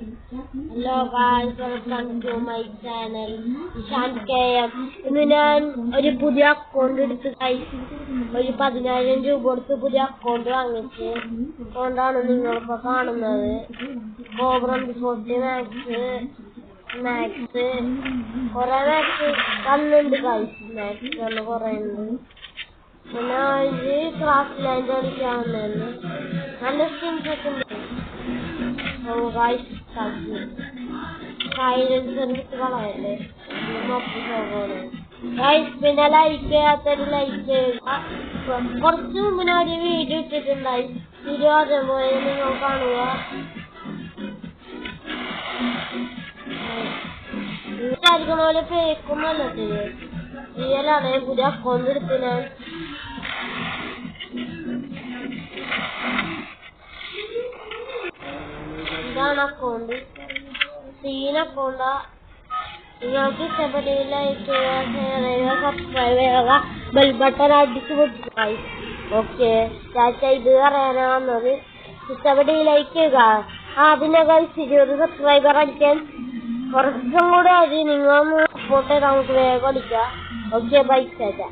Hello guys, welcome to my channel Ishan KM. ഇന്ന് ഞാൻ ഒരു പുതിയ അക്കൗണ്ട് എടുത്ത് ഒരു 10,000 രൂപ കൊടുത്ത് പുതിയ അക്കൗണ്ട് വാങ്ങിച്ച് അതുകൊണ്ടാണ് നിങ്ങളിപ്പോ കാണുന്നത്. കോബ്രം 40 മാക്സ് കുറെ മാക്സ് വന്നിട്ടുണ്ട് ഗൈസ്. മാക്സ് തന്നെ കുറെ ഉണ്ട്. പിന്നെ ഇത് ക്രാഫ്റ്റ് ലാൻഡ് കളിക്കാവുന്ന നല്ല സ്കിൻസ് ഒക്കെ ഉണ്ട്. പിന്നെ ലൈക്ക് ചെയ്യാത്തൊരു ലൈക്ക് ചെയ്യുക. കുറച്ച് മുമ്പിന് ഒരു വീഡിയോ ഇട്ടിട്ടുണ്ടായി, വീഡിയോ അതേപോലെ നിങ്ങൾ കാണുക. വിചാരിക്കുന്ന പോലെ ഫേക്കൊന്നല്ല റിയലാണ്. പുതിയ അക്കൗണ്ട് എടുത്തില്ല. ഇതാണ് അക്കൗണ്ട്, സീൻ അക്കൗണ്ടാ. നിങ്ങൾക്ക് ഇഷ്ടപ്പെട്ടെങ്കിൽ ലൈക്ക് ചെയ്യുക, ഷെയർ ചെയ്യുക, സബ്സ്ക്രൈബ് ചെയ്യുക, ബെൽ ബട്ടൺ അടിച്ചു പൊട്ടിക്കുക. ഓക്കെ, ഇത് പറയാനാ വന്നത്. ഇഷ്ടപ്പെട്ടെങ്കിൽ ലൈക്ക് ചെയ്യുക. പിന്നെ കഴിച്ചിട്ട് സബ്സ്ക്രൈബർ അടിക്കാൻ കുറച്ചും കൂടെ അത് നിങ്ങളൊന്ന് സപ്പോർട്ട് ചെയ്ത് നമുക്ക് വേഗം അടിക്കാം. ഓക്കെ, ബൈ ചേട്ടാ.